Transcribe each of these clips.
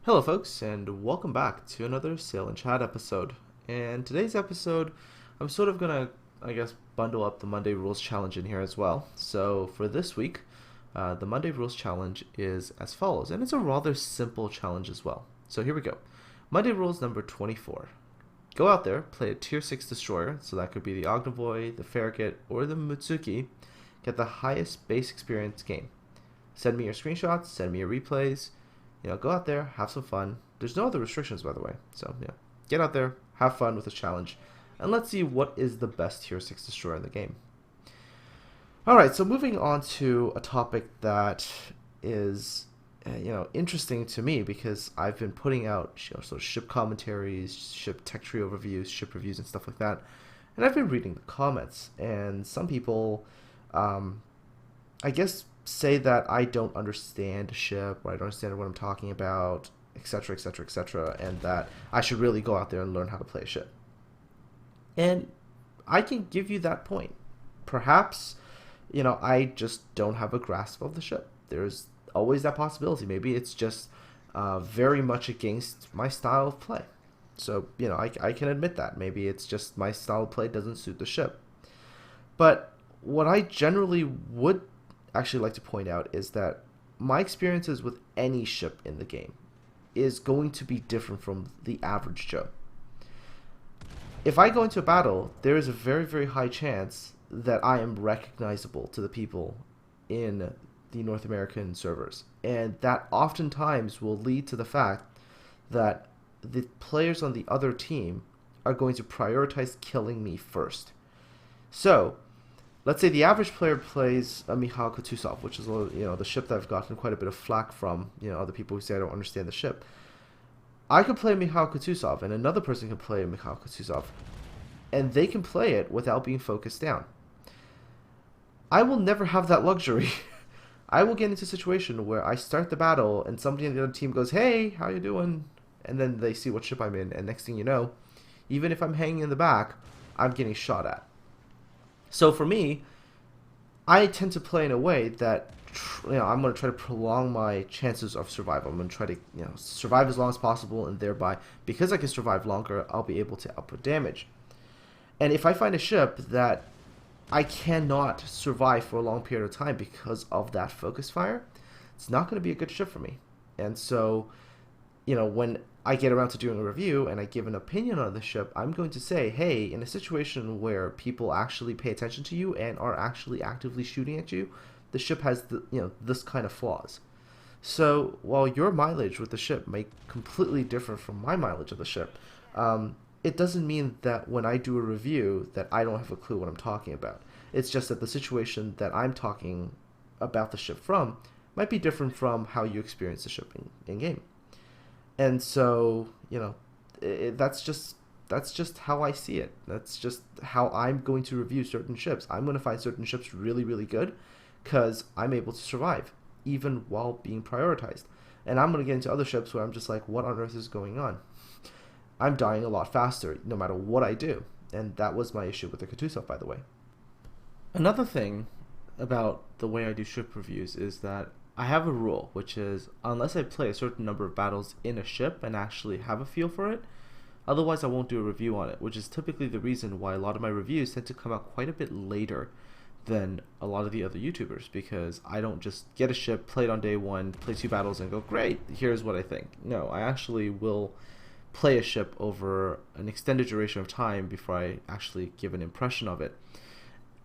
Hello, folks, and welcome back to another Sail and Chat episode. And today's episode, I'm sort of gonna, bundle up the Monday Rules Challenge in here as well. So for this week, the Monday Rules Challenge is as follows, and it's a rather simple challenge as well. So here we go. Monday Rules number 24. Go out there, play a Tier 6 destroyer, so that could be the Ognivoy, the Farragut, or the Mutsuki. Get the highest base experience game. Send me your screenshots, send me your replays. Go out there, have some fun. There's no other restrictions, by the way. So, get out there, have fun with this challenge, and let's see what is the best Tier 6 destroyer in the game. Alright, so moving on to a topic that is, interesting to me because I've been putting out sort of ship commentaries, ship tech tree overviews, ship reviews, and stuff like that. And I've been reading the comments, and some people, I guess, say that I don't understand a ship, or I don't understand what I'm talking about, etc., etc., etc., and that I should really go out there and learn how to play a ship. And I can give you that point. Perhaps, I just don't have a grasp of the ship. There's always that possibility. Maybe it's just very much against my style of play. So, I can admit that. Maybe it's just my style of play doesn't suit the ship. But what I generally would actually like to point out is that my experiences with any ship in the game is going to be different from the average Joe. If I go into a battle, there is a very, very high chance that I am recognizable to the people in the North American servers. And that oftentimes will lead to the fact that the players on the other team are going to prioritize killing me first. So, let's say the average player plays a Mikhail Kutuzov, which is the ship that I've gotten quite a bit of flack from other people who say I don't understand the ship. I could play Mikhail Kutuzov, and another person can play Mikhail Kutuzov, and they can play it without being focused down. I will never have that luxury. I will get into a situation where I start the battle, and somebody on the other team goes, "Hey, how you doing?" And then they see what ship I'm in, and next thing you know, even if I'm hanging in the back, I'm getting shot at. So for me, I tend to play in a way that I'm going to try to prolong my chances of survival. I'm going to try to survive as long as possible, and thereby, because I can survive longer, I'll be able to output damage. And if I find a ship that I cannot survive for a long period of time because of that focus fire, it's not going to be a good ship for me. And so, when I get around to doing a review and I give an opinion on the ship, I'm going to say, hey, in a situation where people actually pay attention to you and are actually actively shooting at you, the ship has this kind of flaws. So while your mileage with the ship may completely differ from my mileage of the ship, it doesn't mean that when I do a review that I don't have a clue what I'm talking about. It's just that the situation that I'm talking about the ship from might be different from how you experience the ship in game. And so, that's just how I see it. That's just how I'm going to review certain ships. I'm going to find certain ships really, really good because I'm able to survive, even while being prioritized. And I'm going to get into other ships where I'm just like, what on earth is going on? I'm dying a lot faster, no matter what I do. And that was my issue with the Kutuzov, by the way. Another thing about the way I do ship reviews is that I have a rule, which is unless I play a certain number of battles in a ship and actually have a feel for it, otherwise I won't do a review on it, which is typically the reason why a lot of my reviews tend to come out quite a bit later than a lot of the other YouTubers, because I don't just get a ship, play it on day one, play 2 battles, and go, great, here's what I think. No, I actually will play a ship over an extended duration of time before I actually give an impression of it.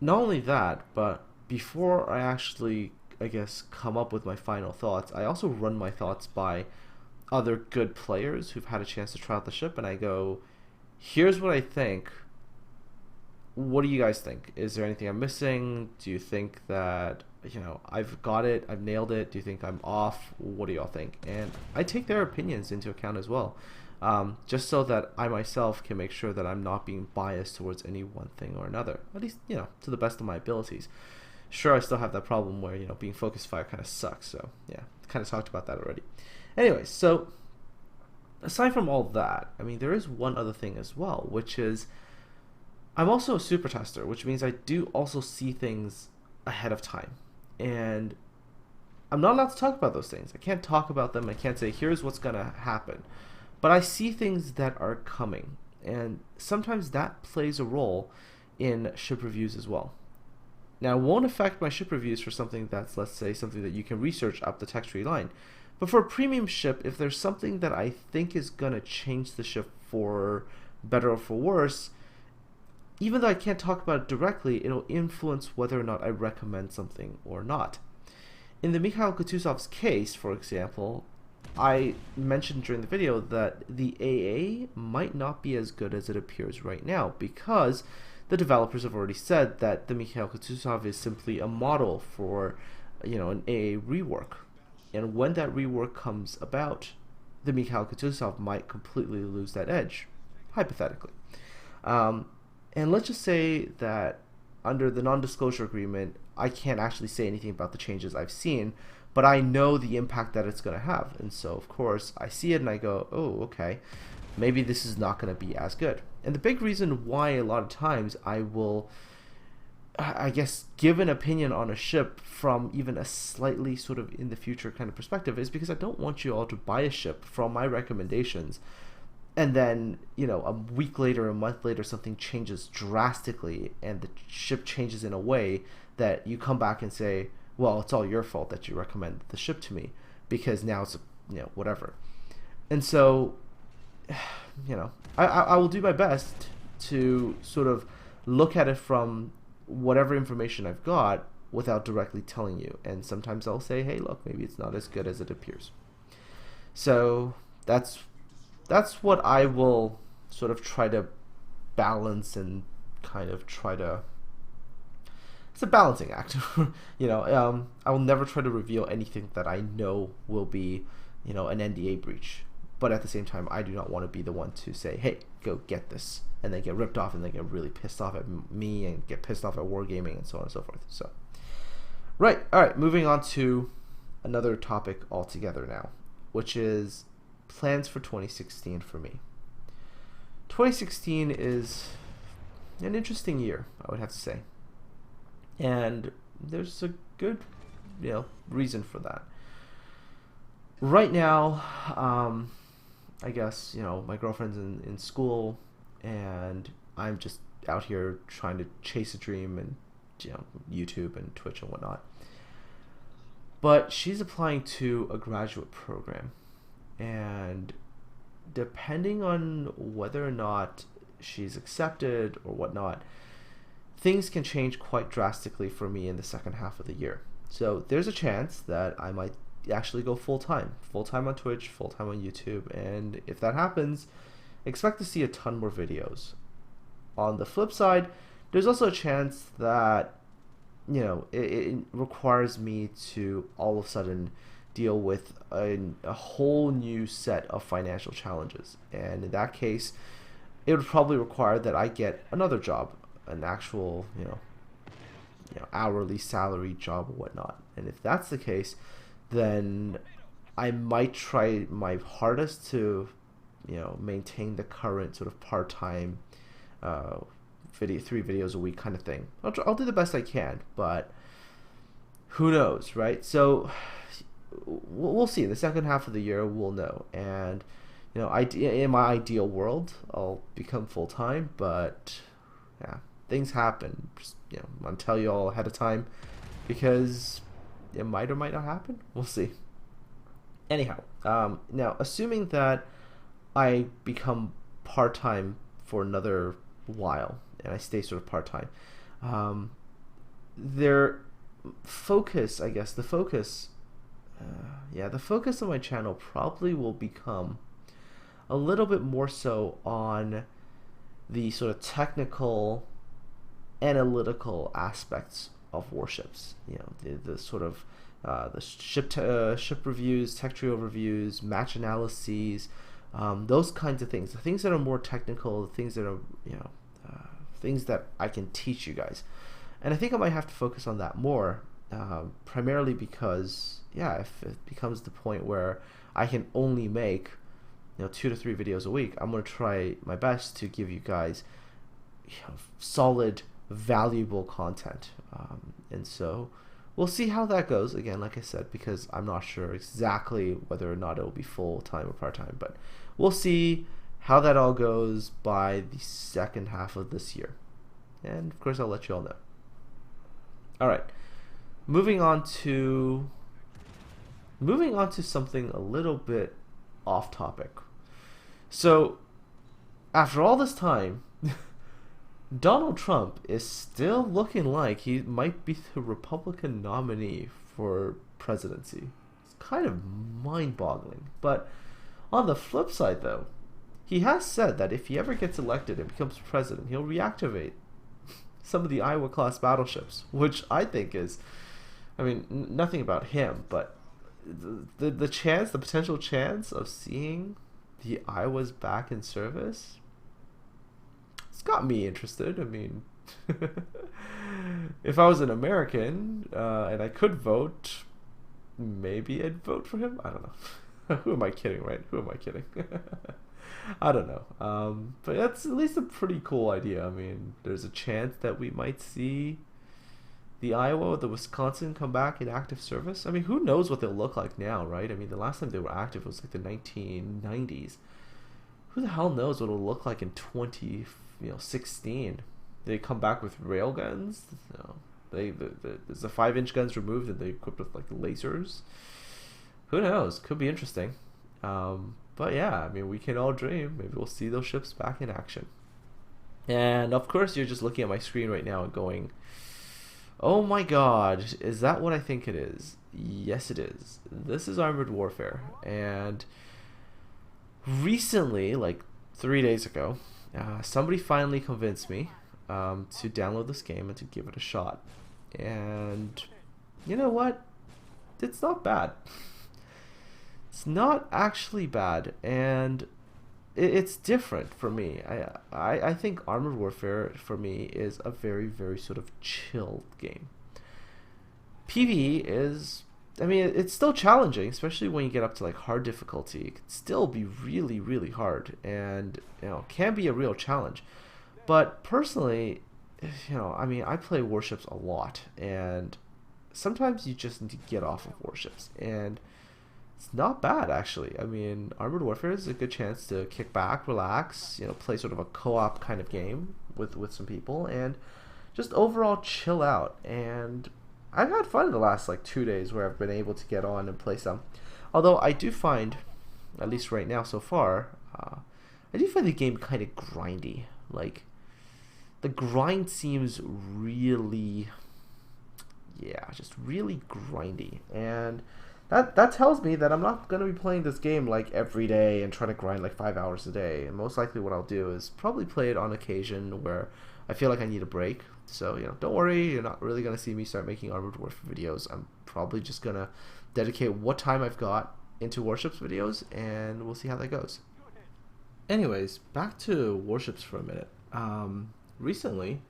Not only that, but before I actually come up with my final thoughts, I also run my thoughts by other good players who've had a chance to try out the ship, and I go, here's what I think. What do you guys think? Is there anything I'm missing? Do you think that, I've got it, I've nailed it? Do you think I'm off? What do y'all think? And I take their opinions into account as well, just so that I myself can make sure that I'm not being biased towards any one thing or another, at least, to the best of my abilities. Sure, I still have that problem where, being focus fire kind of sucks. So, yeah, kind of talked about that already. Anyways, so aside from all that, there is one other thing as well, which is I'm also a super tester, which means I do also see things ahead of time. And I'm not allowed to talk about those things. I can't talk about them. I can't say, here's what's going to happen. But I see things that are coming. And sometimes that plays a role in ship reviews as well. Now, it won't affect my ship reviews for something that's, let's say, something that you can research up the text tree line. But for a premium ship, if there's something that I think is going to change the ship for better or for worse, even though I can't talk about it directly, it'll influence whether or not I recommend something or not. In the Mikhail Kutuzov's case, for example, I mentioned during the video that the AA might not be as good as it appears right now because the developers have already said that the Mikhail Kutuzov is simply a model for, an AA rework. And when that rework comes about, the Mikhail Kutuzov might completely lose that edge, hypothetically. And let's just say that under the non-disclosure agreement, I can't actually say anything about the changes I've seen, but I know the impact that it's going to have. And so, of course, I see it and I go, oh, okay, maybe this is not going to be as good. And the big reason why a lot of times I will, I guess, give an opinion on a ship from even a slightly sort of in the future kind of perspective is because I don't want you all to buy a ship from my recommendations and then, a week later, a month later, something changes drastically and the ship changes in a way that you come back and say, well, it's all your fault that you recommend the ship to me because now it's, whatever. And so, I will do my best to sort of look at it from whatever information I've got without directly telling you. And sometimes I'll say, hey, look, maybe it's not as good as it appears. So that's what I will sort of try to balance and kind of try to, it's a balancing act. I will never try to reveal anything that I know will be, an NDA breach. But at the same time, I do not want to be the one to say, hey, go get this, and then get ripped off and then get really pissed off at me and get pissed off at wargaming and so on and so forth. So, all right, moving on to another topic altogether now, which is plans for 2016 for me. 2016 is an interesting year, I would have to say. And there's a good, reason for that. Right now, I guess, my girlfriend's in school and I'm just out here trying to chase a dream and, YouTube and Twitch and whatnot. But she's applying to a graduate program. And depending on whether or not she's accepted or whatnot, things can change quite drastically for me in the second half of the year. So there's a chance that I might actually go full-time on Twitch, full-time on YouTube, and if that happens, expect to see a ton more videos. On the flip side, there's also a chance that, it requires me to all of a sudden deal with a whole new set of financial challenges. And in that case, it would probably require that I get another job, an actual, hourly salary job or whatnot. And if that's the case, then I might try my hardest to, maintain the current sort of part-time, 3 videos a week kind of thing. I'll do the best I can, but who knows, right? So we'll see. The second half of the year, we'll know. And, in my ideal world, I'll become full-time, but yeah, things happen. Just, I'll tell you all ahead of time because it might or might not happen. We'll see. Anyhow, now assuming that I become part-time for another while and I stay sort of part-time, the focus of my channel probably will become a little bit more so on the sort of technical, analytical aspects of warships. The sort of the ship reviews, tech tree overviews, match analyses, those kinds of things. The things that are more technical, the things that are things that I can teach you guys. And I think I might have to focus on that more, primarily because if it becomes the point where I can only make 2 to 3 videos a week, I'm going to try my best to give you guys solid, valuable content. And so we'll see how that goes. Again, like I said, because I'm not sure exactly whether or not it will be full-time or part-time, but we'll see how that all goes by the second half of this year. And of course, I'll let you all know. All right, moving on to something a little bit off topic. So, after all this time, Donald Trump is still looking like he might be the Republican nominee for presidency. It's kind of mind-boggling. But on the flip side, though, he has said that if he ever gets elected and becomes president, he'll reactivate some of the Iowa-class battleships, which I think is, I mean, nothing about him, but the potential chance of seeing the Iowas back in service, it's got me interested. I mean, if I was an American and I could vote, maybe I'd vote for him. I don't know. Who am I kidding, right? Who am I kidding? I don't know. But that's at least a pretty cool idea. I mean, there's a chance that we might see the Iowa or the Wisconsin come back in active service. I mean, who knows what they'll look like now, right? I mean, the last time they were active was like the 1990s. Who the hell knows what it'll look like in 2016? They come back with rail guns. No, there's the 5-inch guns removed and they equipped with like lasers. Who knows? Could be interesting. But yeah, I mean, we can all dream. Maybe we'll see those ships back in action. And of course, you're just looking at my screen right now and going, oh my god, is that what I think it is? Yes, it is. This is Armored Warfare. And recently, like 3 days ago, somebody finally convinced me to download this game and to give it a shot. And you know what? It's not bad. It's not actually bad, and it's different for me. I think Armored Warfare for me is a very, very sort of chilled game. PvE is, I mean, it's still challenging, especially when you get up to like hard difficulty. It can still be really, really hard, and can be a real challenge. But personally, I mean, I play warships a lot, and sometimes you just need to get off of warships, and it's not bad, actually. I mean, Armored Warfare is a good chance to kick back, relax, play sort of a co-op kind of game with some people, and just overall chill out. And I've had fun in the last like 2 days where I've been able to get on and play some. Although I do find, at least right now so far, I do find the game kind of grindy. Like, the grind seems really, just really grindy. And that tells me that I'm not going to be playing this game like every day and trying to grind like 5 hours a day. And most likely what I'll do is probably play it on occasion where I feel like I need a break. So, don't worry, you're not really going to see me start making Armored Warfare videos. I'm probably just going to dedicate what time I've got into Warships videos, and we'll see how that goes. Anyways, back to Warships for a minute. Recently,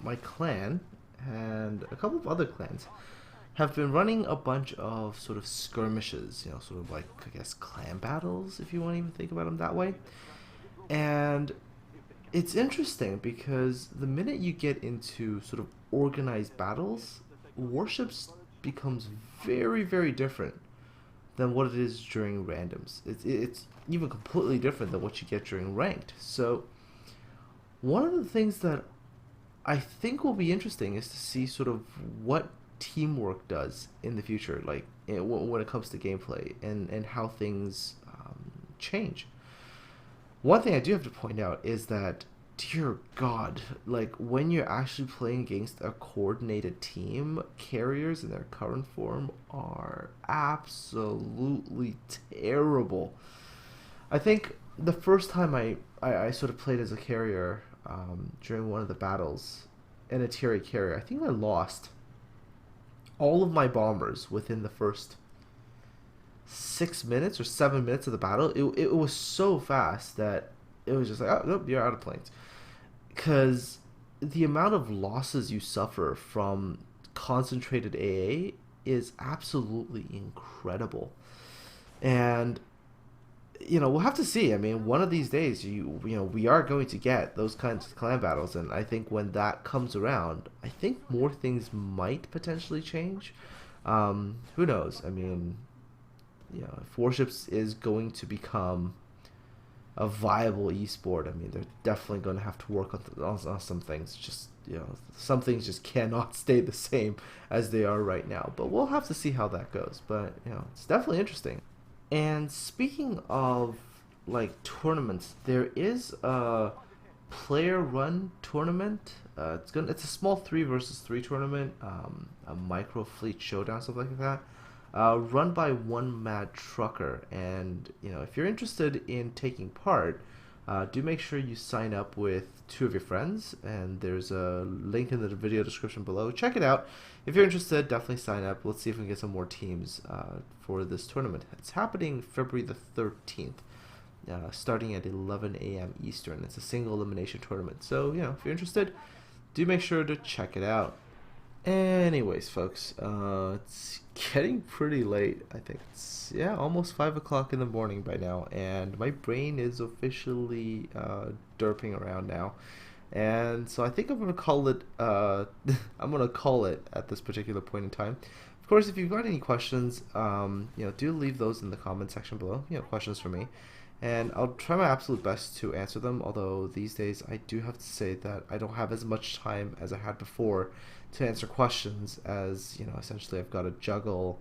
my clan and a couple of other clans have been running a bunch of sort of skirmishes, sort of like, I guess, clan battles, if you want to even think about them that way. And it's interesting because the minute you get into sort of organized battles, Warships becomes very, very different than what it is during randoms. It's even completely different than what you get during ranked. So one of the things that I think will be interesting is to see sort of what teamwork does in the future, like when it comes to gameplay and how things change. One thing I do have to point out is that, dear God, like when you're actually playing against a coordinated team, carriers in their current form are absolutely terrible. I think the first time I sort of played as a carrier during one of the battles in a tier 8 carrier, I think I lost all of my bombers within the first 6 minutes or 7 minutes of the battle. It was so fast that it was just like, oh, nope, you're out of planes. Because the amount of losses you suffer from concentrated AA is absolutely incredible. And we'll have to see. I mean, one of these days, we are going to get those kinds of clan battles, and I think when that comes around, I think more things might potentially change. Who knows? I mean, if Warships is going to become a viable esport, I mean, they're definitely going to have to work on some things. Just some things just cannot stay the same as they are right now. But we'll have to see how that goes. But it's definitely interesting. And speaking of like tournaments, there is a player-run tournament. It's a small 3 versus 3 tournament, a Microfleet showdown, something like that. Run by OneMadTrucker, and if you're interested in taking part, do make sure you sign up with 2 of your friends, and there's a link in the video description below. Check it out. If you're interested, definitely sign up. Let's see if we can get some more teams for this tournament. It's happening February the 13th, starting at 11 a.m. Eastern. It's a single elimination tournament. So, if you're interested, do make sure to check it out. Anyways, folks, it's getting pretty late. I think it's almost 5 o'clock in the morning by now, and my brain is officially derping around now. And so I think I'm gonna call it. I'm gonna call it at this particular point in time. Of course, if you've got any questions, do leave those in the comment section below. Questions for me, and I'll try my absolute best to answer them. Although these days I do have to say that I don't have as much time as I had before to answer questions, as essentially I've got to juggle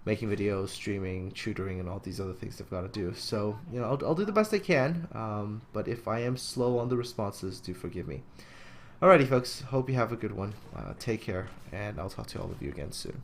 making videos, streaming, tutoring, and all these other things I've got to do. So I'll do the best I can, but if I am slow on the responses, do forgive me. Alrighty, folks, hope you have a good one. Take care, and I'll talk to all of you again soon.